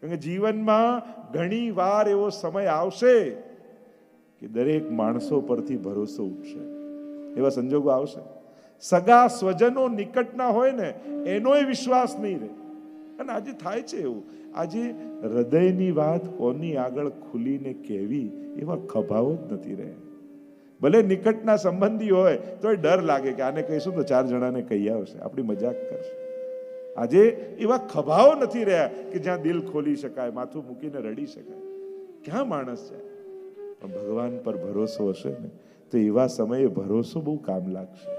કારણ કે જીવનમાં ઘણી વાર એવો સમય આવશે કે દરેક માણસો પરથી ભરોસો ઉઠશે, એવા સંજોગો આવશે. સગા સ્વજનો નિકટના હોય ને એનોય વિશ્વાસ નહીં રહે. અને આજે થાય છે એવું, આજે હૃદયની વાત કોની આગળ ખુલીને કહેવી એવા ખભાઓ જ નથી રહે. ભલે નિકટના સંબંધી હોય તો ડર લાગે કે આને કહીશું તો 4 જણાને કહી આવશે, આપણી મજાક કરશે. આજે એવા ખભાઓ નથી રહ્યા કે જ્યાં દિલ ખોલી શકાય, માથું મૂકીને રડી શકાય. ક્યાં માણસ છે? પણ ભગવાન પર ભરોસો હશે ને તો એવા સમયે ભરોસો બહુ કામ લાગશે.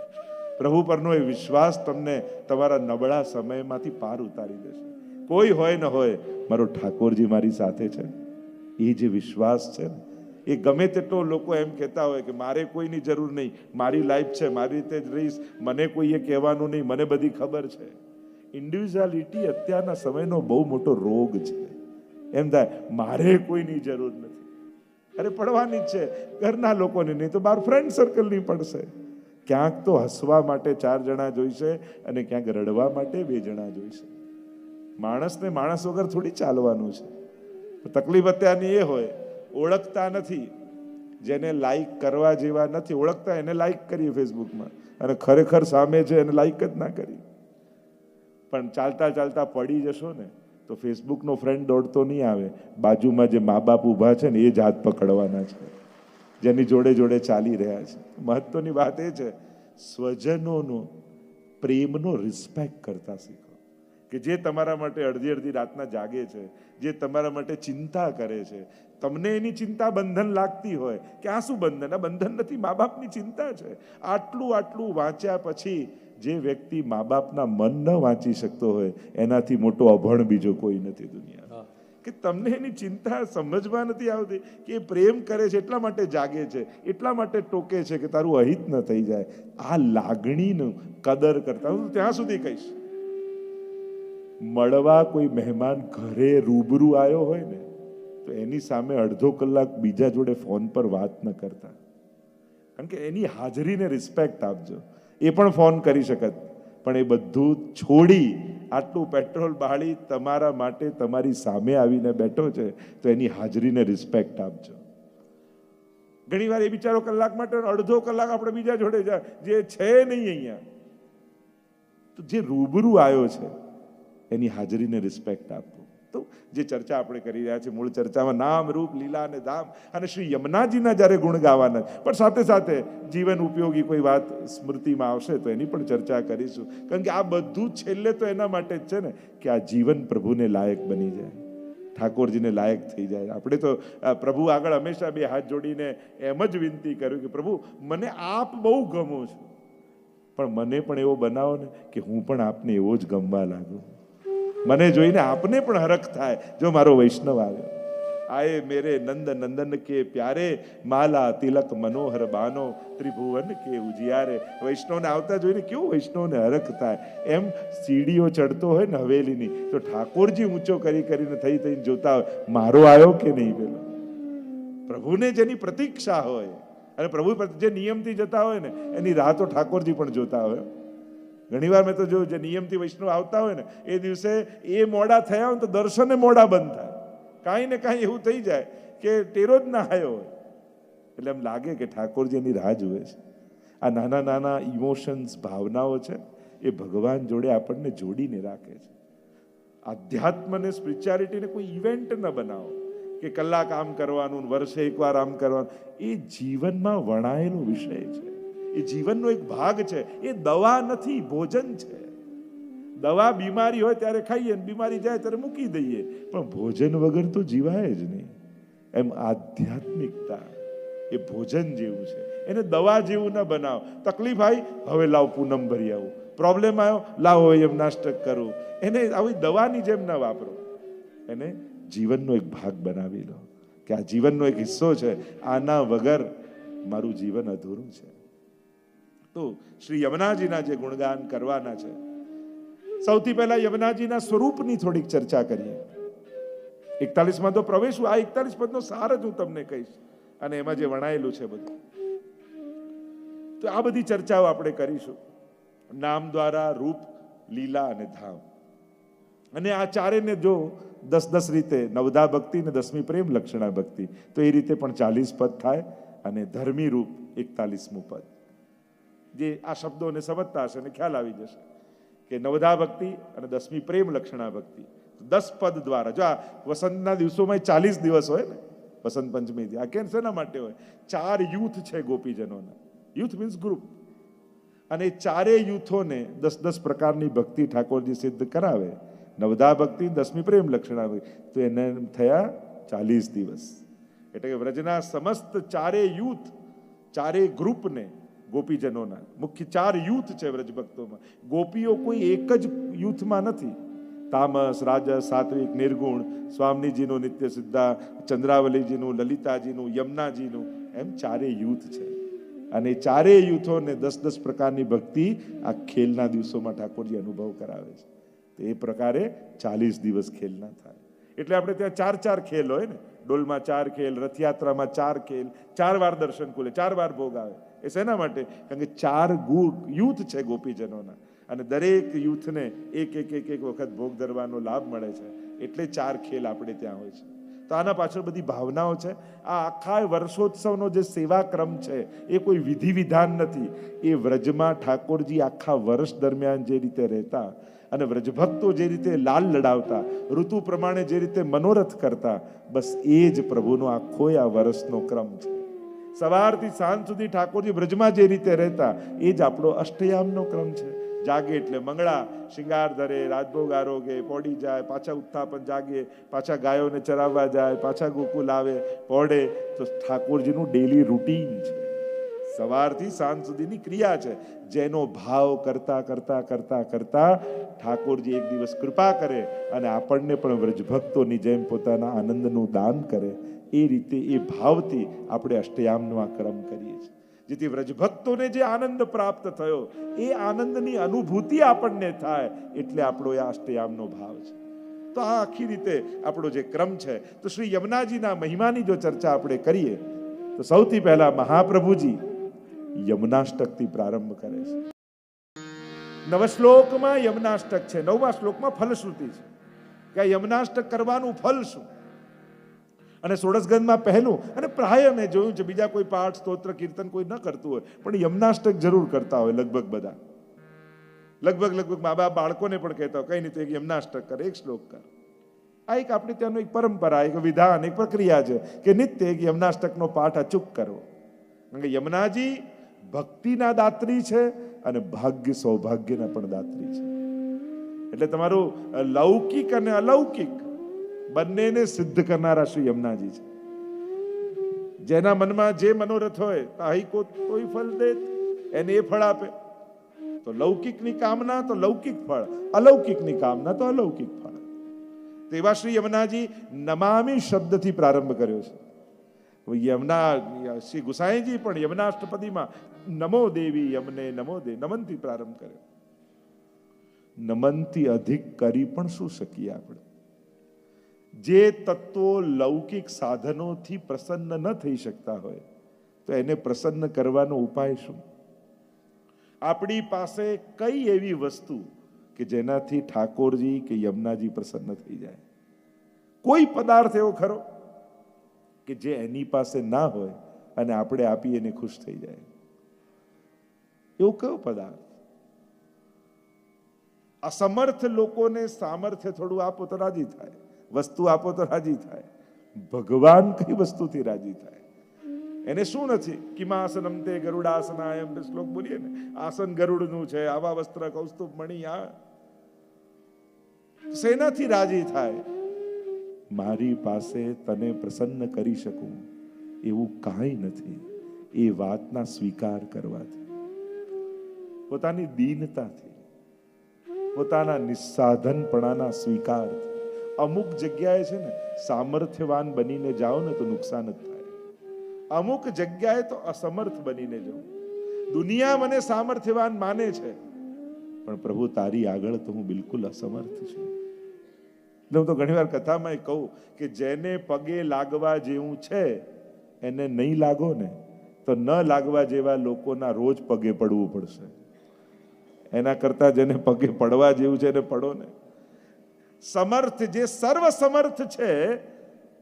પ્રભુ પરનો એ વિશ્વાસ તમને તમારા નબળા સમયમાંથી પાર ઉતારી દેશે. કોઈ હોય ન હોય, મારો ઠાકોરજી મારી સાથે છે, એ જે વિશ્વાસ છે ને, એ ગમે તેટલો લોકો એમ કહેતા હોય કે મારે કોઈની જરૂર નહીં, મારી લાઈફ છે, મારી રીતે જ રહીશ, મને કોઈએ કહેવાનું નહીં, મને બધી ખબર છે. ઇન્ડિવિજ્યુઆલિટી અત્યારના સમયનો બહુ મોટો રોગ છે. એમ થાય મારે કોઈની જરૂર નથી. અરે પડવાની જ છે, ઘરના લોકોની નહીં તો બહાર ફ્રેન્ડ સર્કલની પડશે. ક્યાંક તો હસવા માટે 4 જણા જોઈશે અને ક્યાંક રડવા માટે 2 જણા જોઈશે. માણસને માણસ વગર થોડી ચાલવાનું છે. તકલીફ અત્યારની એ હોય, ઓળખતા નથી, જેને લાઈક કરવા જેવા નથી, ઓળખતા એને લાઈક કરીએ ફેસબુકમાં અને ખરેખર સામે છે એને લાઈક જ ના કરી. પણ ચાલતા ચાલતા પડી જશો ને તો ફેસબુકનો ફ્રેન્ડ દોડતો નહીં આવે, બાજુમાં જે મા બાપ ઊભા છે ને એ જ હાથ પકડવાના છે, જેની જોડે જોડે ચાલી રહ્યા છે. મહત્વની વાત એ છે, સ્વજનોનો પ્રેમનો રિસ્પેક્ટ કરતા શીખો. કે જે તમારા માટે અડધી રાતના જાગે છે, જે તમારા માટે ચિંતા કરે છે, તમને એની ચિંતા બંધન લાગતી હોય કે આ શું બંધન? આ બંધન નથી, મા બાપની ચિંતા છે. આટલું વાંચ્યા પછી જે વ્યક્તિ મા બાપના મન ન વાંચી શકતો હોય એનાથી મોટો અભણ બીજો કોઈ નથી દુનિયામાં. કે તમને એની ચિંતા સમજવા નથી આવતી કે એ પ્રેમ કરે છે એટલા માટે જાગે છે, એટલા માટે ટોકે છે કે તારું અહિત ન થઈ જાય. આ લાગણીનું કદર કરતા હું ત્યાં સુધી કહીશ, મળવા કોઈ મહેમાન ઘરે રૂબરૂ આવ્યો હોય ને તો એની સામે અડધો કલાક બીજા જોડે ફોન પર વાત ન કરતા, કારણ કે એની હાજરીને રિસ્પેક્ટ આપજો. એ પણ ફોન કરી શકત, પણ એ બધું છોડી આટલું પેટ્રોલ બાળી તમારા માટે તમારી સામે આવીને બેઠો છે તો એની હાજરીને રિસ્પેક્ટ આપજો. ઘણી વાર એ બિચારો કલાક માટે અડધો કલાક આપણે બીજા જોડે જાય, જે છે નહીં અહીંયા, તો જે રૂબરૂ આવ્યો છે એની હાજરીને રિસ્પેક્ટ આપો. તો જે ચર્ચા આપણે કરી રહ્યા છીએ, મૂળ ચર્ચામાં નામ, રૂપ, લીલા અને ધામ અને શ્રી યમુનાજીના જ્યારે ગુણ ગાવાના, પણ સાથે સાથે જીવન ઉપયોગી કોઈ વાત સ્મૃતિમાં આવશે તો એની પણ ચર્ચા કરીશું. કારણ કે આ બધું છેલ્લે તો એના માટે જ છે ને કે આ જીવન પ્રભુને લાયક બની જાય, ઠાકોરજીને લાયક થઈ જાય. આપણે તો પ્રભુ આગળ હંમેશા 2 હાથ જોડીને એમ જ વિનંતી કર્યું કે પ્રભુ મને આપ બહુ ગમો છો, પણ મને પણ એવો બનાવો ને કે હું પણ આપને એવો જ ગમવા લાગુ. મને જોઈને આપને પણ હરખ થાય જો મારો વૈષ્ણવ આવ્યો. આયે મેરે નંદ નંદન કે પ્યારે, માલા તિલક મનોહર બાનો, ત્રિભુવન કે ઉજિયારે. વૈષ્ણવને આવતા જોઈને કેવું વૈષ્ણવને હરખ થાય. એમ સીડીઓ ચડતો હોય ને હવેલીની તો ઠાકોરજી ઊંચો કરીને થઈને જોતા હોય મારો આવ્યો કે નહીં. પેલો પ્રભુને જેની પ્રતીક્ષા હોય અને પ્રભુ જે નિયમથી જતા હોય ને એની રાહ તો ઠાકોરજી પણ જોતા હોય. ઘણી વાર મેં તો જોયું, જે નિયમથી વૈષ્ણવ આવતા હોય ને એ દિવસે એ મોડા થયા હોય તો દર્શને મોડા બંધ થાય. કાંઈ ને કાંઈ એવું થઈ જાય કે ટેરો જ ના આવ્યો હોય, એટલે એમ લાગે કે ઠાકોરજી એની રાહ જુએ છે. આ નાના નાના ઇમોશન્સ, ભાવનાઓ છે એ ભગવાન જોડે આપણને જોડીને રાખે છે. આધ્યાત્મને, સ્પિરિચ્યુઆલિટીને કોઈ ઇવેન્ટ ન બનાવો કે કલાક આમ કરવાનું, વર્ષે એકવાર આમ કરવાનું. એ જીવનમાં વણાયેલો વિષય છે, એ જીવનનો એક ભાગ છે. એ દવા નથી, ભોજન છે. દવા બીમારી હોય ત્યારે ખાઈએ, બીમારી જાય ત્યારે મૂકી દઈએ, પણ ભોજન વગર તો જીવાય જ નહીં. એમ આધ્યાત્મિકતા એ ભોજન જેવું છે, એને દવા જેવું ન બનાવો. તકલીફ આવી, હવે લાવ પૂનમ ભરી આવું. પ્રોબ્લેમ આવ્યો, લાવો એમ નાસ્ટક કરું. એને આવી દવાની જેમ ના વાપરો, એને જીવનનો એક ભાગ બનાવી લો કે આ જીવનનો એક હિસ્સો છે, આના વગર મારું જીવન અધૂરું છે. તો શ્રી યમુનાજીના જે ગુણગાન કરવાના છે, સૌથી પહેલા યમુનાજીના સ્વરૂપની થોડીક ચર્ચા કરીએ. 41માં તો પ્રવેશવું, આ 41 પદનો સાર જ હું તમને કહીશ અને એમાં જે વણાયેલું છે બધું. તો આ બધી ચર્ચાઓ આપણે કરીશું. નામ દ્વારા, રૂપ, લીલા અને ધામ, અને આ ચારેને જો 10-10 રીતે, નવધા ભક્તિ ને 10મી પ્રેમ લક્ષણા ભક્તિ, તો એ રીતે પણ 40 પદ થાય. અને ધર્મી રૂપ 41મું પદ, જે આ શબ્દોને સમજતા હશે ને ખ્યાલ આવી જશે કે નવધા ભક્તિ અને 10મી પ્રેમ લક્ષણા ભક્તિ 10 પદ દ્વારા. જો આ વસંતના દિવસોમાં 40 દિવસ હોય ને, વસંત પંચમી, આ કેમ શેના માટે હોય? 4 યુથ છે ગોપીજનોના. Youth means group. અને ચારેય યુથોને 10-10 પ્રકારની ભક્તિ ઠાકોરજી સિદ્ધ કરાવે. નવધા ભક્તિ, 10મી પ્રેમ લક્ષણા ભક્તિ, તો એને થયા 40 દિવસ. એટલે કે વ્રજના સમસ્ત ચારેય યુથ, ચારેય ગ્રુપને ગોપીજનોના, મુખ્ય 4 યુથ છે વ્રજ ભક્તોમાં. ગોપીઓ કોઈ એક જ યુથમાં નથી. તામસ, રાજસ, સાત્વિક, નિર્ગુણ, સ્વામીજીનું, નિત્ય સિદ્ધા, ચંદ્રાવલીજીનું, લલિતાજીનું, યમુનાજીનું, એમ ચારેય યુથ છે. અને ચારેય યુથોને 10-10 પ્રકારની ભક્તિ આ ખેલના દિવસોમાં ઠાકોરજી અનુભવ કરાવે છે. તો એ પ્રકારે 40 દિવસ ખેલના થાય. એટલે આપણે ત્યાં 4 ખેલ હોય ને, ડોલમાં 4 ખેલ, રથયાત્રામાં 4 ખેલ, 4 વાર દર્શન ખુલે, 4 વાર ભોગ આવે. એ શેના માટે? કારણ કે 4 યુથ છે ગોપીજનોના, અને દરેક યુથને એક વખત ભોગ ધરવાનો લાભ મળે છે. એટલે 4 ખેલ આપણે ત્યાં હોય છે. તો આના પાછળ બધી ભાવનાઓ છે. આ આખા વર્ષોત્સવનો જે સેવા ક્રમ છે એ કોઈ વિધિ વિધાન નથી. એ વ્રજમાં ઠાકોરજી આખા વર્ષ દરમિયાન જે રીતે રહેતા અને વ્રજભક્તો જે રીતે લાલ લડાવતા, ઋતુ પ્રમાણે જે રીતે મનોરથ કરતા, બસ એ જ પ્રભુનો આખો આ વર્ષનો ક્રમ છે. સવારથી સાંજ સુધી ઠાકોરજી વ્રજમાં જે રીતે રહેતા, એ જ આપણો અષ્ટયામનો ક્રમ છે. જાગે એટલે મંગળા, શિંગાર ધરે, રાજભોગ આરોગે, પોડી જાય, પાછા ઉત્થાપન, જાગે, પાછા ગાયોને ચરાવવા જાય, પાછા ગોકુલ આવે, પોડે. તો ઠાકોરજીનું ડેલી રૂટીન છે. સવારથી સાંજ સુધીની ક્રિયા છે, જેનો ભાવ કરતા કરતા કરતા કરતા ઠાકોરજી એક દિવસ કૃપા કરે અને આપણને પણ વ્રજભક્તોની જેમ પોતાના આનંદનું દાન કરે. એ રીતે એ ભાવથી આપણે અષ્ટયામનો આ ક્રમ કરીએ છીએ, જેથી વ્રજભક્તોને જે આનંદ પ્રાપ્ત થયો એ આનંદની અનુભૂતિ આપણને થાય. એટલે આપણો આ અષ્ટયામનો ભાવ છે. તો આ આખી રીતે આપણો જે ક્રમ છે. તો શ્રી યમુનાજીના મહિમાની જો ચર્ચા આપણે કરીએ તો સૌથી પહેલા મહાપ્રભુજી યમુનાષ્ટકથી પ્રારંભ કરે છે. 9 શ્લોકમાં યમુનાષ્ટક છે, 9મા શ્લોકમાં ફલશ્રુતિ છે કે યમુનાષ્ટક કરવાનું ફલ શું. અને 16 સ્કંદમાં પહેલું, અને પ્રાય મેં જોયું છે બીજા કોઈ પાઠ, સ્તોત્ર, કીર્તન કોઈ ન કરતું હોય, પણ યમુનાષ્ટક જરૂર કરતા હોય લગભગ બધા. લગભગ મા બાપ બાળકોને પણ કહેતા હોય, કઈ નહીં તો એક યમુનાષ્ટક કર, એક શ્લોક કર. આ એક આપણી ત્યાંનું એક પરંપરા, એક વિધાન, એક પ્રક્રિયા છે કે નિત્ય એક યમુનાષ્ટકનો પાઠ અચૂક કરવો. કારણ કે યમુનાજી ભક્તિના દાત્રી છે અને ભાગ્ય સૌભાગ્યના પણ દાત્રી છે. એટલે તમારું લૌકિક અને અલૌકિક બંનેને સિદ્ધ કરનારા શ્રી યમુનાજી છે. જેના મનમાં જે મનોરથ હોય તાહી કોઈ ફલ દે, એને એ ફળ આપે. તો લૌકિકની કામના તો લૌકિક ફળ, અલૌકિકની કામના તો અલૌકિક ફળ. તો એવા શ્રી યમુનાજી નમામિ શબ્દથી પ્રારંભ કર્યો છે. શ્રી ગુસાઈજી પણ યમુનાષ્ટપદીમાં નમો દેવી યમને નમો દે, નમનથી પ્રારંભ કર્યો. નમનથી અધિક કરી પણ શું શકીએ આપણે? જે તત્વો લૌકિક સાધનોથી પ્રસન્ન ન થઈ શકતા હોય તો એને પ્રસન્ન કરવાનો ઉપાય શું? આપણી પાસે કઈ એવી વસ્તુ કે જેનાથી ઠાકોરજી કે યમુનાજી પ્રસન્ન થઈ જાય? કોઈ પદાર્થ એવો ખરો કે જે એની પાસે ના હોય અને આપણે આપી એને ખુશ થઈ જાય? એવો કયો પદાર્થ? અસમર્થ લોકોને સામર્થ્ય થોડું આપો તો રાજી થાય, વસ્તુ આપો તો રાજી થાય. ભગવાન કઈ વસ્તુથી રાજી થાય? એને શું નથી? કિમાસનમ તે ગરુડાસનાયમ શ્લોક બોલીએ ને, આસન ગરુડનું છે, આવા વસ્ત્ર કૌસ્તુભ મણિ. આ શેનાથી રાજી થાય? મારી પાસે તને પ્રસન્ન કરી શકું એવું કાંઈ નથી. એ વાતના સ્વીકાર કરવાથી, પોતાની દીનતાથી, પોતાના નિસ્સાધનપણાના સ્વીકારથી. અમુક જગ્યાએ છે ને સામર્થ્યવાન બનીને જાઓ ને તો નુકસાન જ થાય. અમુક જગ્યાએ તો અસમર્થ બનીને જાઓ. દુનિયા મને સામર્થ્યવાન માને છે, પણ પ્રભુ તારી આગળ તો હું બિલકુલ અસમર્થ છું. હું તો ઘણી વાર કથામાં કહું કે જેને પગે લાગવા જેવું છે એને નહીં લાગો ને તો ન લાગવા જેવા લોકોના રોજ પગે પડવું પડશે. એના કરતા જેને પગે પડવા જેવું છે એને પડો ને. સમર્થ જે સર્વ સમર્થ છે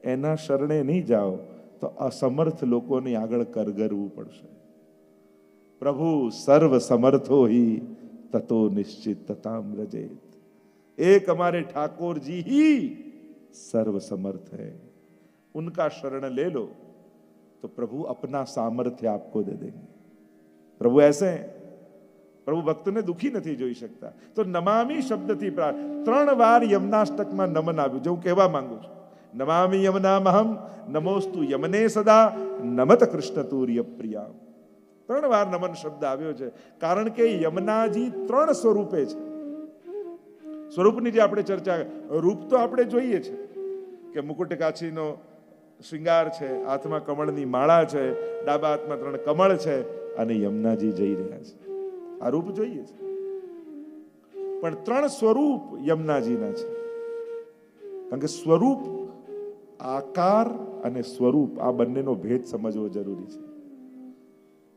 એના શરણે નહીં જાઓ તો અસમર્થ લોકોની આગળ કરગરવું પડશે. પ્રભુ સર્વ સમर्थो ही ततो निश्चित तताम रजेत. एक हमारे ठाकुर जी ही सर्व समर्थ है, उनका शरण ले लो तो प्रभु अपना सामर्थ्य आपको दे देंगे. प्रभु ऐसे हैं, प्रभु भक्तोને દુખી નથી જોઈ શકતા. તો નમામી શબ્દથી 3 વાર યમનાષ્ટકમાં નમન આવ્યું. જે હું કહેવા માંગુ છું, નમામી યમનામહમ નમોસ્તુ યમને સદા નમત કૃષ્ણ તુર્ય પ્રિયા. 3 વાર નમન શબ્દ આવ્યો છે કારણ કે યમનાજી 3 સ્વરૂપે છે. સ્વરૂપની જે આપણે ચર્ચા, રૂપ તો આપણે જોઈએ છે કે મુકુટ કાછીનો શૃંગાર છે, હાથમાં કમળની માળા છે, ડાબા હાથમાં 3 કમળ છે અને યમુનાજી જઈ રહ્યા છે. આ રૂપ જોઈએ છે, પણ 3 સ્વરૂપ યમુનાજીના છે. કારણ કે સ્વરૂપ, આકાર અને સ્વરૂપ આ બંનેનો ભેદ સમજવો જરૂરી છે.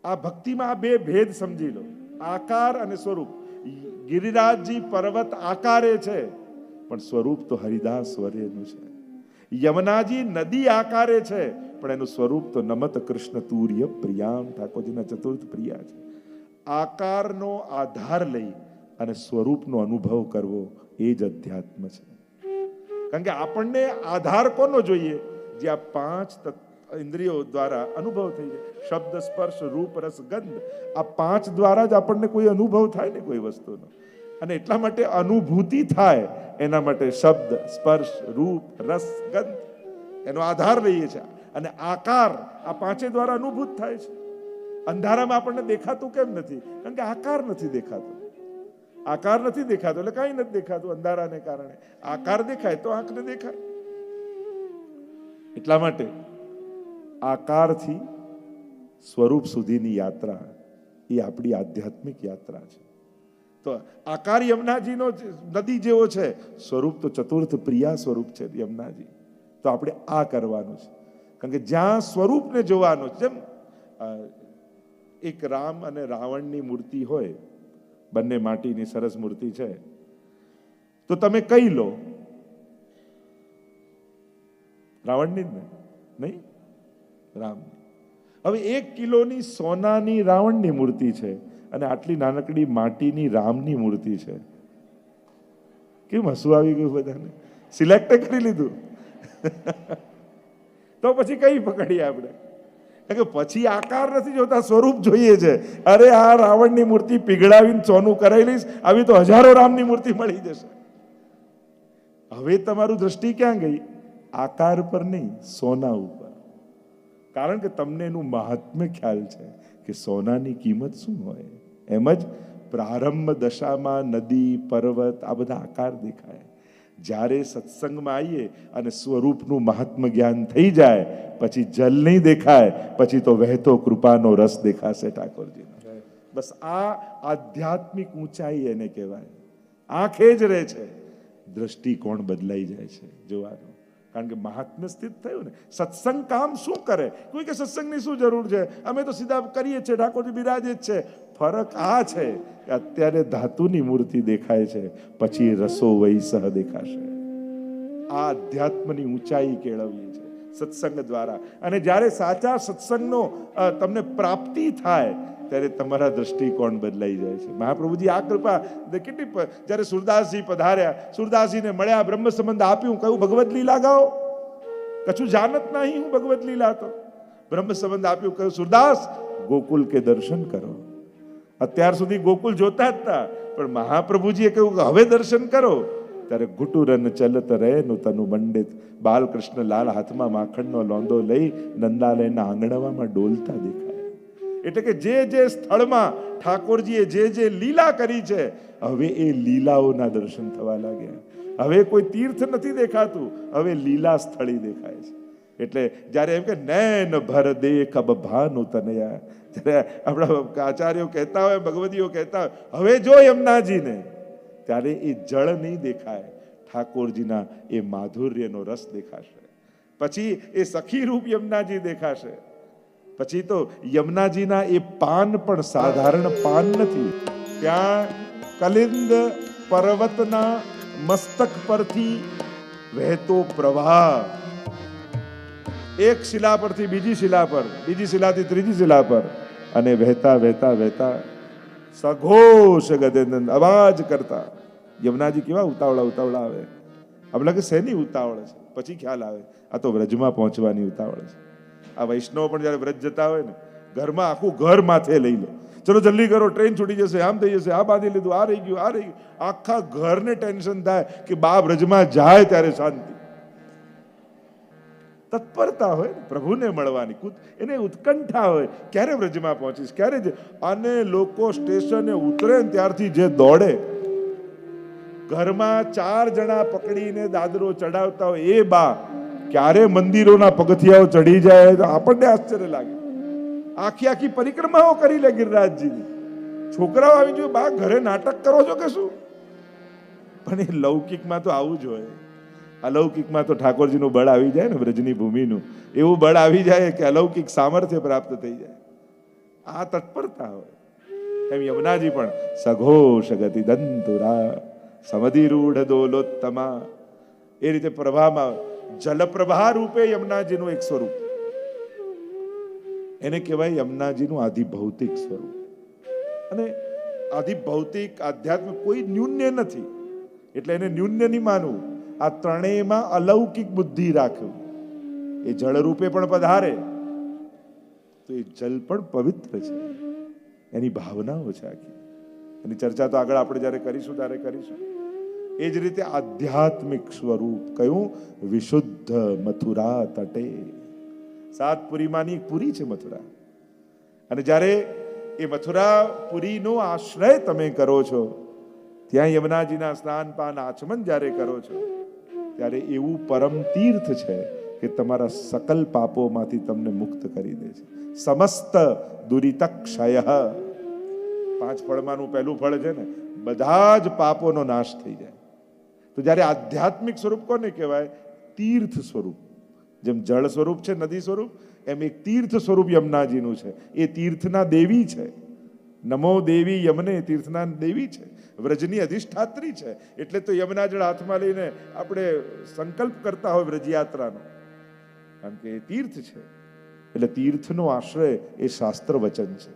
આ ભક્તિમાં આ 2 ભેદ સમજી લો, આકાર અને સ્વરૂપ. ગિરિરાજજી પર્વત આકારે છે પણ સ્વરૂપ તો હરિદાસ સ્વરેનું છે. યમુનાજી નદી આકારે છે પણ એનું સ્વરૂપ તો નમત કૃષ્ણ તુર્ય પ્રિયામ, ઠાકોરજીના ચતુર્થ પ્રિયા છે. આકારનો આધાર લઈ અને સ્વરૂપનો અનુભવ કરવો એ જ અધ્યાત્મ છે. કારણ કે આપણને આધાર કોનો જોઈએ? જે આ 5 ઇન્દ્રિયો દ્વારા અનુભવ થઈ જાય. શબ્દ, સ્પર્શ, રૂપ, રસ, ગંધ, આ 5 દ્વારા જ આપણને કોઈ અનુભવ થાય ને કોઈ વસ્તુનો. અને એટલા માટે અનુભૂતિ થાય એના માટે શબ્દ, સ્પર્શ, રૂપ, રસ, ગંધ એનો આધાર લઈએ છીએ. અને આકાર આ 5 દ્વારા અનુભૂત થાય છે. અંધારામાં આપણને દેખાતું કેમ નથી? કારણ કે આકાર નથી દેખાતો. આકાર નથી દેખાતો એટલે કાંઈ નથી દેખાતું. અંધારાને કારણે આકાર દેખાય તો આંખને દેખાય. એટલા માટે આકારથી સ્વરૂપ સુધીની યાત્રા એ આપણી આધ્યાત્મિક યાત્રા છે. તો આકાર યમુનાજીનો નદી જેવો છે, સ્વરૂપ તો ચતુર્થ પ્રિયા સ્વરૂપ છે યમુનાજી. તો આપણે આ કરવાનું છે. કારણ કે જ્યાં સ્વરૂપને જોવાનું, જેમ એક રામ અને રાવણની મૂર્તિ હોય, બંને માટીની સરસ મૂર્તિ છે, તો તમે કઈ લો? રાવણની જ ને? નહીં, રામ. હવે 1 કિલોની સોનાની રાવણની મૂર્તિ છે અને આટલી નાનકડી માટીની રામની મૂર્તિ છે. કેમ હસવું આવી ગયું બધાને? સિલેક્ટ કરી લીધું. તો પછી કઈ પકડીએ આપણે? કે પછી આકાર નથી જોતા, સ્વરૂપ જોઈએ છે. અરે આ રાવણની મૂર્તિ પીગળાવીને સોનું કરાવી લઈશ, આવી તો હજારો રામની મૂર્તિ મળી જશે. હવે તમારું દ્રષ્ટિ ક્યાં ગઈ? આકાર પર નહીં, સોના ઉપર. કારણ કે તમને એનું મહાત્મ્ય ખ્યાલ છે કે સોનાની કિંમત શું હોય. એમ જ પ્રારંભ દશામાં નદી, પર્વત આ બધા આકાર દેખાય. જ્યારે સત્સંગમાં આવીએ અને સ્વરૂપનું મહાત્મ જ્ઞાન થઈ જાય પછી જલ નહીં દેખાય, પછી તો વહેતો કૃપાનો રસ દેખાશે ઠાકોરજીનો. બસ આ આધ્યાત્મિક ઊંચાઈ એને કહેવાય. આંખે જ રહે છે, દ્રષ્ટિકોણ બદલાઈ જાય છે જોવાનું. કારણ કે મહાત્મ્ય સ્થિત થયું ને. સત્સંગ કામ શું કરે? કોઈ કે સત્સંગની શું જરૂર છે, અમે તો સીધા કરીએ છીએ, ઠાકોરજી બિરાજે જ છે. ફરક આ છે કે અત્યારે ધાતુની મૂર્તિ દેખાય છે, પછી રસો વૈસહ દેખાશે. આ અધ્યાત્મની ઊંચાઈ કેળવવી છે સત્સંગ દ્વારા. અને જ્યારે સાચા સત્સંગનો તમને પ્રાપ્તિ થાય ત્યારે તમારા દ્રષ્ટિકોણ બદલાઈ જાય છે. મહાપ્રભુજી આ કૃપા કેટલી, જ્યારે સુરદાસજી પધાર્યા, સુરદાસજીને મળ્યા, બ્રહ્મ સંબંધ આપ્યું, કહ્યું ભગવત લીલા ગાઓ, કછું જાનત નહીં હું ભગવત લીલા. તો બ્રહ્મ સંબંધ આપ્યું, કહ્યું સુરદાસ ગોકુલ કે દર્શન કરો. અત્યાર સુધી ગોકુલ જોતા જ હતા, પણ મહાપ્રભુજીએ કહ્યું કે હવે દર્શન કરો. ત્યારે ઘુટુરન ચલત રહે નું તનુ મંડિત, બાલકૃષ્ણ લાલ હાથમાં માખણનો લોંદો લઈ નંદાલયના આંગણામાં ડોલતા દેખાય. એટલે કે જે જે સ્થળમાં ઠાકોરજીએ જે જે લીલા કરી છે, હવે એ લીલાઓના દર્શન થવા લાગ્યા. હવે કોઈ તીર્થ નથી દેખાતું, હવે લીલા સ્થળી દેખાય છે. એટલે જ્યારે એમ કે નૈન ભર દેખ અબ ભાનુ તનયા, જ્યારે આપણા આચાર્યો કહેતા હોય, ભગવદીઓ કહેતા હોય, હવે જો યમુનાજીને, ત્યારે એ જળ નહીં દેખાય, ઠાકોરજીના એ માધુર્યનો રસ દેખાશે. પછી એ સખી રૂપ યમુનાજી દેખાશે. પછી તો યમુનાજીના એ પાન પણ સાધારણ પાન નથી. ત્યાં કલિંદ પર્વતના મસ્તક પરથી વહેતો પ્રવાહ, એક શિલા પરથી બીજી શિલા પર, બીજી શિલાથી ત્રીજી શિલા પર, અને વહેતા વહેતા વહેતા સઘોષ ગદેનંદ અવાજ કરતા. યમુનાજી કેવા ઉતાવળા ઉતાવળા આવે. આમ લાગે શેની ઉતાવળ છે? પછી ખ્યાલ આવે આ તો વ્રજમાં પહોંચવાની ઉતાવળ છે. આ વૈષ્ણવ પણ જયારે વ્રજ જતા હોય ને, ઘરમાં આખું ઘર માથે લઈ લે, ચલો જલ્દી કરો, ટ્રેન છૂટી જશે, આમ થઈ જશે, આ બાંધી લીધું, આ રહી ગયું, આ રહી ગયું. આખા ઘરને ટેન્શન થાય કે બા વ્રજમાં જાય ત્યારે શાંતિ. તત્પરતા હોય પ્રભુને મળવાની, એને ઉત્કંઠા હોય ક્યારે વ્રજમાં પહોંચીશ, ક્યારે. અને લોકો સ્ટેશને ઉતરે ને ત્યારથી જે દોડે, ઘરમાં 4 જણા પકડીને દાદરો ચડાવતા હોય એ બા ક્યારે મંદિરોના પગથિયાઓ ચડી જાય તો આપણને આશ્ચર્ય લાગે. આખી આખી પરિક્રમાઓ કરી લે ગિરિરાજજીની. છોકરાઓ આવી જોઈએ, બા ઘરે નાટક કરો છો કે શું? પણ એ લૌકિકમાં તો આવું જ હોય. અલૌકિકમાં તો ઠાકોરજીનું બળ આવી જાય ને, વ્રજની ભૂમિનું એવું બળ આવી જાય કે અલૌકિક સામર્થ્ય પ્રાપ્ત થઈ જાય. આ તત્પરતા હોય. એમ યમુનાજી પણ સઘોષ ગતિ દંતુરા સમધિરૂઢ દોલોત્તમા, એ રીતે પ્રભામાં જલપ્રભા રૂપે યમુનાજીનું એક સ્વરૂપ. એને કહેવાય યમુનાજીનું આધિભૌતિક સ્વરૂપ. અને આધિભૌતિક આધ્યાત્મ કોઈ ન્યૂન્ય નથી, એટલે એને ન્યૂન્ય નહીં માનવું. આ ત્રણેયમાં અલૌકિક બુદ્ધિ રાખવી. એ જળ રૂપે પણ પધારે તો એ જલ પણ પવિત્ર છે, એની ભાવનાઓ છે આખી. એની ચર્ચા તો આગળ આપણે જ્યારે કરીશું ત્યારે કરીશું. એ જ રીતે આધ્યાત્મિક સ્વરૂપ કયું? વિશુદ્ધ મથુરા તટે. 7 પુરીમાંની એક પુરી છે મથુરા. અને જ્યારે એ મથુરા પુરીનો આશ્રય તમે કરો છો, ત્યાં યમુનાજીના સ્નાન પાન આચમન જ્યારે કરો છો, ત્યારે એવું પરમ તીર્થ છે કે તમારા સકલ પાપોમાંથી તમને મુક્ત કરી દે છે. સમસ્ત દુરિતક્ષય. 5 ફળમાંનું પહેલું ફળ છે ને, બધા જ પાપોનો નાશ થઈ જાય. તો જ્યારે આધ્યાત્મિક સ્વરૂપ કોને કહેવાય? તીર્થ સ્વરૂપ. જેમ જળ સ્વરૂપ છે, નદી સ્વરૂપ, એમ એક તીર્થ સ્વરૂપ યમુનાજીનું છે. એ તીર્થના દેવી છે. નમો દેવી યમને, તીર્થના દેવી છે, વ્રજની અધિષ્ઠાત્રી છે. એટલે તો યમુના જળ હાથમાં લઈને આપણે સંકલ્પ કરતા હોય વ્રજયાત્રાનો, કારણ કે એ તીર્થ છે. એટલે તીર્થનો આશ્રય એ શાસ્ત્ર વચન છે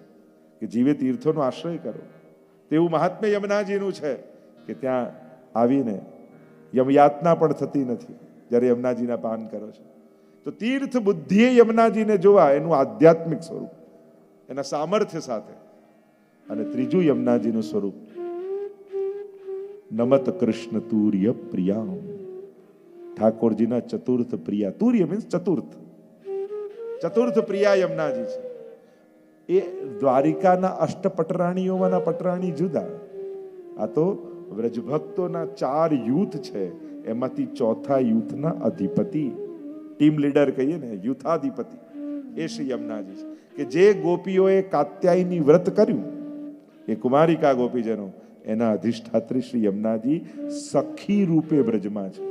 કે જીવે તીર્થોનો આશ્રય કરો. તેવું મહાત્મ્ય યમુનાજીનું છે કે ત્યાં આવીને યમયાતના પણ થતી નથી જ્યારે યમુનાજીના પાન કરો છો. તો તીર્થ બુદ્ધિએ યમુનાજીને જોવા, એનું આધ્યાત્મિક સ્વરૂપ, એના સામર્થ્ય સાથે. અને ત્રીજું યમુનાજીનું સ્વરૂપ નમત કૃષ્ણ તુર્ય પ્રિયા. ઠાકોરજીના ચતુર્થ પ્રિયા. તુર્ય મીન્સ ચતુર્થ. ચતુર્થ પ્રિયા યમુનાજી છે. એ દ્વારિકાના અષ્ટપટરાણીઓમાંના પટરાણી જુદા. આ તો વ્રજભક્તોના 4 યુથ છે, એમાંથી ચોથા યુથના અધિપતિ, ટીમ લીડર કહીએ ને, યુથાધિપતિ, એ શ્રી યમુનાજી છે. કે જે ગોપીઓએ કાત્યાયની વ્રત કર્યું, એ કુમારિકા ગોપીજનો, એના અધિષ્ઠાત્રી શ્રી યમુનાજી સખી રૂપે બ્રજમાં છે.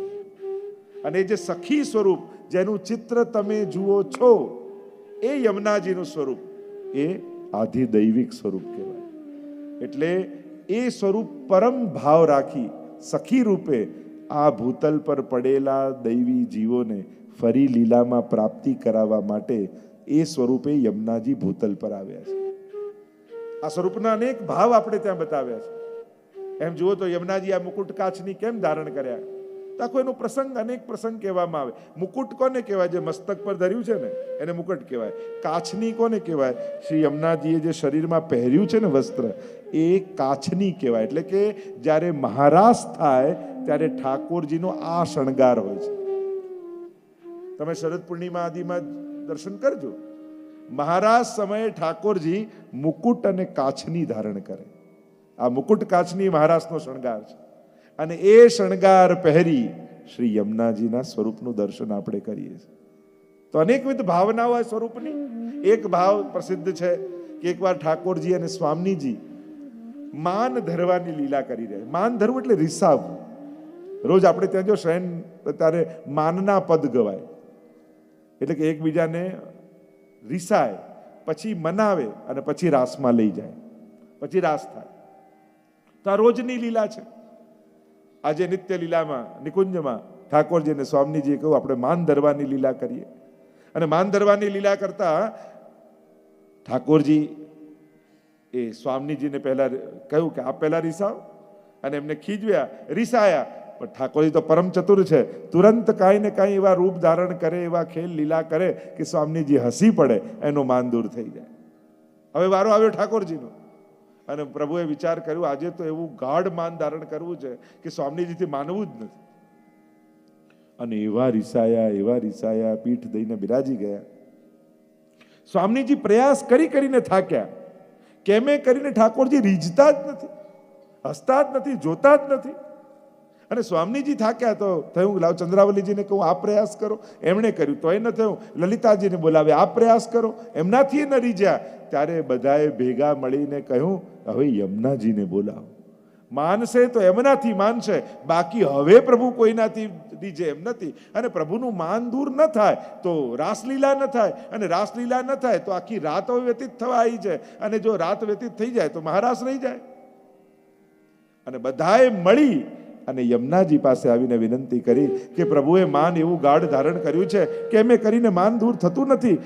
અને જે સખી સ્વરૂપ જેનું ચિત્ર તમે જુઓ છો, એ યમુનાજીનું સ્વરૂપ એ આધિદૈવિક સ્વરૂપ કહેવાય. એટલે એ સ્વરૂપ પરમ ભાવ રાખી સખી રૂપે આ ભૂતલ પર પડેલા દૈવી જીવોને ફરી લીલામાં પ્રાપ્તિ કરાવવા માટે એ સ્વરૂપે યમુનાજી ભૂતલ પર આવ્યા છે. આ સ્વરૂપના અનેક ભાવ આપણે ત્યાં બતાવ્યા છે. એમ જુઓ તો યમુનાજી આ મુકુટ કાચની કેમ ધારણ કર્યા? આખો એનો પ્રસંગ, અનેક પ્રસંગ કહેવામાં આવે. મુકુટ કોને કહેવાય? જે મસ્તક પર ધર્યું છે ને એને મુકુટ કહેવાય. કાચની કોને કહેવાય? શ્રી યમુનાજીએ જે શરીરમાં પહેર્યું છે ને વસ્ત્ર, એ કાચની કહેવાય. એટલે કે જ્યારે મહારાસ થાય ત્યારે ઠાકોરજીનો આ શણગાર હોય છે. તમે શરદ પૂર્ણિમા આદિમાં દર્શન કરજો. મહારાજ સમયે ઠાકોરજી મુકુટ અને કાચની ધારણ કરે. આ મુકુટ કાચની મહારાજનો શણગાર છે. અને એ શણગાર પહેરી શ્રી યમુનાજીના સ્વરૂપનું દર્શન આપણે કરીએ છીએ. તો અનેકવિધ ભાવનાઓ આ સ્વરૂપની. એક ભાવ પ્રસિદ્ધ છે કે એકવાર ઠાકોરજી અને સ્વામીજી માન ધરવાની લીલા કરી રહ્યા. માન ધરવું એટલે રિસાવવું. રોજ આપણે ત્યાં જો શયન ત્યારે માનના પદ ગવાય, એટલે કે એકબીજાને રિસાય, પછી મનાવે અને પછી રાસમાં લઈ જાય, પછી રાસ થાય. તો આ રોજની લીલા છે. આજે નિત્ય લીલામાં નિકુંજમાં ઠાકોરજી અને સ્વામીજીએ કહ્યું આપણે માન ધરવાની લીલા કરીએ. અને માન ધરવાની લીલા કરતા ઠાકોરજી એ સ્વામીજીને પહેલા કહ્યું કે આપ પહેલા રીસાવ, અને એમને ખીજવ્યા, રીસાયા. પણ ઠાકોરજી તો પરમ ચતુર છે, તુરંત કાંઈ ને કાંઈ એવા રૂપ ધારણ કરે, એવા ખેલ લીલા કરે કે સ્વામીજી હસી પડે, એનો માન દૂર થઈ જાય. હવે વારો આવ્યો ઠાકોરજીનો, અને પ્રભુએ વિચાર કર્યો આજે તો એવું ગાઢ માન ધારણ કરવું છે કે સ્વામીજીથી માનવું જ નથી. અને એવા રીસાયા, પીઠ દઈને બિરાજી ગયા. સ્વામીજી પ્રયાસ કરીને થાક્યા, કેમે કરીને ઠાકોરજી રીઝતા જ નથી, હસતા જ નથી, જોતા જ નથી. અને સ્વામીજી થાક્યા તો થયું લાવ ચંદ્રાવલીજીને કહું આ પ્રયાસ કરો. એમણે કર્યું તોય ન થયું, લલિતાજીને બોલાવે આ પ્રયાસ કરો, એમનાથી ન રીઝ્યા. ત્યારે બધાએ ભેગા મળીને કહ્યું હવે યમુનાજીને બોલાવો. માનશે તો એમનાથી માનશે, બાકી હવે પ્રભુ કોઈનાથી રીઝે એમ નથી. અને પ્રભુનું માન દૂર ન થાય તો રાસલીલા ન થાય, અને રાસલીલા ન થાય તો આખી રાત વ્યતીત થવા આવી છે. અને જો રાત વ્યતીત થઈ જાય તો મહારાસ રહી જાય. અને બધાએ મળી અને યમુનાજી પાસે આવીને વિનંતી કરી કે પ્રભુએ માન એવું ગાઢ ધારણ કર્યું છે કે એમે કરીને માન દૂર થતું નથી.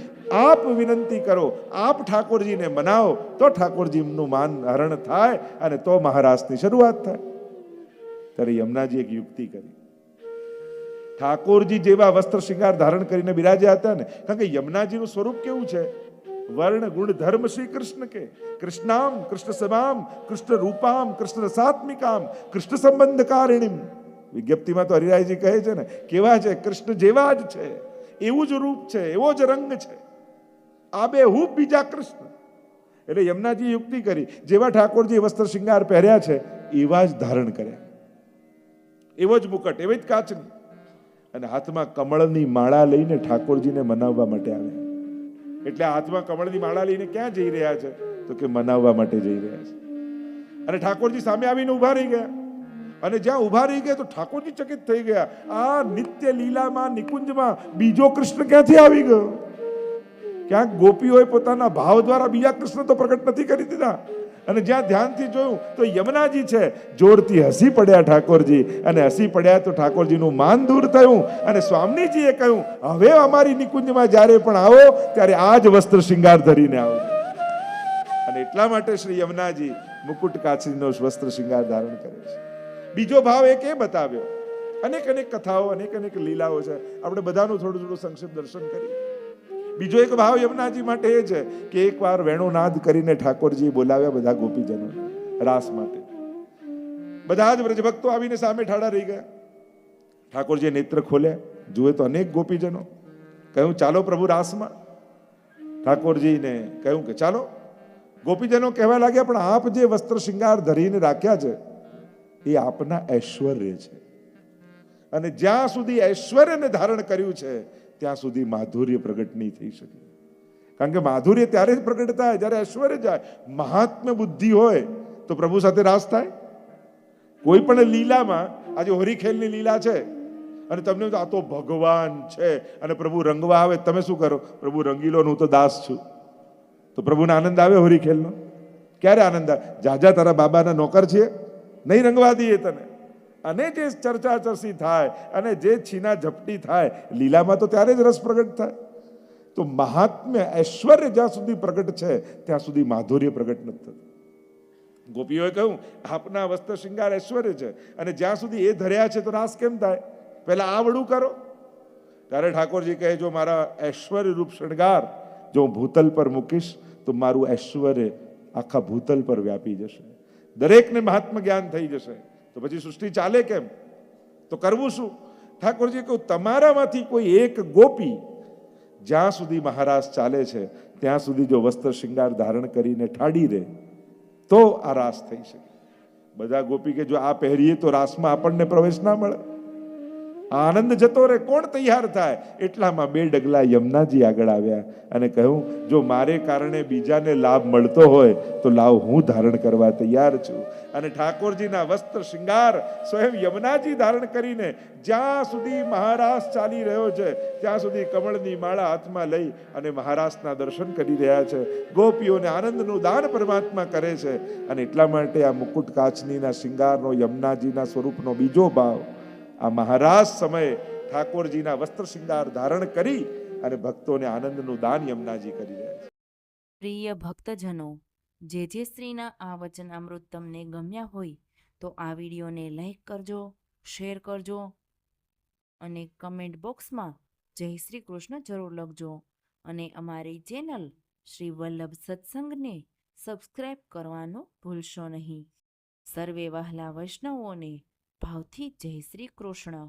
આપ વિનંતી કરો, આપ ઠાકોરજીને મનાવો તો ઠાકોરજીનું માન હરણ થાય અને તો મહારાસની શરૂઆત થાય. ત્યારે યમુનાજી એક યુક્તિ કરી. ઠાકોરજી જેવા વસ્ત્ર શૃંગાર ધારણ કરીને બિરાજ્યા હતા ને, કારણ કે યમુનાજીનું સ્વરૂપ કેવું છે, વર્ણ ગુણ ધર્મ શ્રી કૃષ્ણ કે કૃષ્ણામ કૃષ્ણ સભામ કૃષ્ણ રૂપામ કૃષ્ણ રસાત્મિકામ કૃષ્ણ સંબંધકારિણીમ. વિજ્ઞપ્તિમાં તો હરિરાયજી કહે છે ને કેવા છે, કૃષ્ણ જેવા જ છે, એવું જ રૂપ છે, એવો જ રંગ છે, આ બે હું બીજા કૃષ્ણ. એટલે યમુનાજી યુક્તિ કરી, જેવા ઠાકોરજી વસ્ત્ર શૃંગાર પહેર્યા છે એવા જ ધારણ કર્યા, એવો જ મુકટ, એવી જ કાચની, અને હાથમાં કમળની માળા લઈને ઠાકોરજીને મનાવવા માટે આવ્યા. એટલે હાથમાં કમળની માળા લઈને ક્યાં જઈ રહ્યા છે, તો કે મનાવવા માટે જઈ રહ્યા છે. અને ઠાકોરજી સામે આવીને ઉભા રહી ગયા. અને જ્યાં ઉભા રહી ગયા તો ઠાકોરજી ચકિત થઈ ગયા. આ નિત્ય લીલામાં નિકુંજમાં બીજો કૃષ્ણ ક્યાંથી આવી ગયો? ક્યાંક ગોપીઓએ પોતાના ભાવ દ્વારા બીજા કૃષ્ણ તો પ્રગટ નથી કરી દીધા. અને જ્યાં ધ્યાનથી જોયું તો યમુનાજી છે. જોરથી હસી પડ્યા ઠાકોરજી, અને હસી પડ્યા તો ઠાકોરજીનું માન દૂર થયું. અને સ્વામીજીએ કહ્યું હવે અમારી નિકુંજમાં જ્યારે પણ આવો ત્યારે આ જ વસ્ત્ર શૃંગાર ધરીને આવજો. અને એટલા માટે શ્રી યમુનાજી મુકુટ કાચરીનો વસ્ત્ર શૃંગાર ધારણ કરે છે. બીજો ભાવ એક એ બતાવ્યો. અનેક કથાઓ, અનેક લીલાઓ છે, આપણે બધાનું થોડું સંક્ષિપ્ત દર્શન કરીએ. બીજો એક ભાવ યમુનાજી માટે એ છે કે એકવાર વેણુનાદ કરીને ઠાકોરજી બોલાવ્યા બધા ગોપીજનો રાસ માટે. બધા જ વ્રજભક્તો આવીને સામે ઠાડા રહી ગયા. ઠાકોરજીએ નેત્ર ખોલ્યા, જુએ તો અનેક ગોપીજનો. કહ્યું ચાલો પ્રભુ રાસમાં. ઠાકોરજીને કહ્યું કે ચાલો. ગોપીજનો કહેવા લાગ્યા પણ આપ જે વસ્ત્ર શૃંગાર ધરીને રાખ્યા છે એ આપના ઐશ્વર્ય છે, અને જ્યાં સુધી ઐશ્વર્યને ધારણ કર્યું છે ત્યાં સુધી માધુર્ય પ્રગટ નહીં થઈ શકે. કારણ કે માધુર્ય ત્યારે જ પ્રગટ થાય જ્યારે ઐશ્વર્ય જાય. મહાત્મ્ય બુદ્ધિ હોય તો પ્રભુ સાથે રાસ થાય. કોઈ પણ લીલામાં, આજે હોરીખેલની લીલા છે અને તમને આ તો ભગવાન છે અને પ્રભુ રંગવા આવે, તમે શું કરો? પ્રભુ રંગીલો, હું તો દાસ છું. તો પ્રભુને આનંદ આવે હોરીખેલનો? ક્યારે આનંદ આવે? જાજા તારા બાબાના નોકર છીએ, નહીં રંગવા દઈએ તને. અને જે ચર્ચા ચર્ચી થાય અને જે છીના ઝપટી થાય લીલામાં તો ત્યારે જ રસ પ્રગટ થાય. તો મહાત્મ્ય ઐશ્વર્ય જ્યાં સુધી પ્રગટ છે ત્યાં સુધી માધુર્ય પ્રગટ નથી થતું. ગોપીઓએ કહ્યું આપના વસ્ત્ર શૃંગાર ઐશ્વર્ય છે, અને જ્યાં સુધી એ ધર્યા છે તો રાસ કેમ થાય? પહેલા આ વડું કરો. ત્યારે ઠાકોરજી કહે જો મારા ઐશ્વર્ય રૂપ શૃંગાર જો હું ભૂતલ પર મૂકીશ તો મારું ઐશ્વર્ય આખા ભૂતલ પર વ્યાપી જશે, દરેકને મહાત્મ જ્ઞાન થઈ જશે. તો પછી સૃષ્ટિ ચાલે કેમ? તો કરવું શું? ઠાકોરજી કહ્યું તમારામાંથી કોઈ એક ગોપી જ્યાં સુધી મહારાસ ચાલે છે ત્યાં સુધી જો વસ્ત્ર શૃંગાર ધારણ કરીને ઠાડી રહે તો આ રાસ થઈ શકે. બધા ગોપી કે જો આ પહેરીએ તો રાસમાં આપણને પ્રવેશ ના મળે. આનંદ જતો રહે કોણ તૈયાર થાય? એટલામાં 2 ડગલા યમુનાજી આગળ આવ્યા અને કહ્યું, જો મારે કારણે બીજાને લાભ મળતો હોય તો લાવ હું ધારણ કરવા તૈયાર છું. અને ઠાકોરજીના વસ્ત્ર શૃંગાર સ્વયં યમુનાજી ધારણ કરીને જ્યાં સુધી મહારાસ ચાલી રહ્યો છે ત્યાં સુધી કમળની માળા હાથમાં લઈ અને મહારાસના દર્શન કરી રહ્યા છે. ગોપીઓને આનંદનું દાન પરમાત્મા કરે છે. અને એટલા માટે આ મુકુટ કાચનીના શૃંગારનો યમુનાજીના સ્વરૂપનો બીજો ભાવ, આ મહારાજ સમયે ઠાકોરજીના વસ્ત્ર શૃંગાર ધારણ કરી અને ભક્તોને આનંદનું દાન યમુનાજી કરી રહ્યા છે. પ્રિય ભક્તજનો, જે શ્રીના આ વચન અમૃત તમને ગમ્યા હોય તો આ વિડીયોને લાઈક કરજો, શેર કરજો અને કમેન્ટ બોક્સમાં જય શ્રી કૃષ્ણ જરૂર લખજો. અને અમારી ચેનલ શ્રી વલ્લભ સત્સંગને સબસ્ક્રાઈબ કરવાનું ભૂલશો નહીં. સર્વે વહાલા વૈષ્ણવોને ભાવથી જય શ્રી કૃષ્ણ.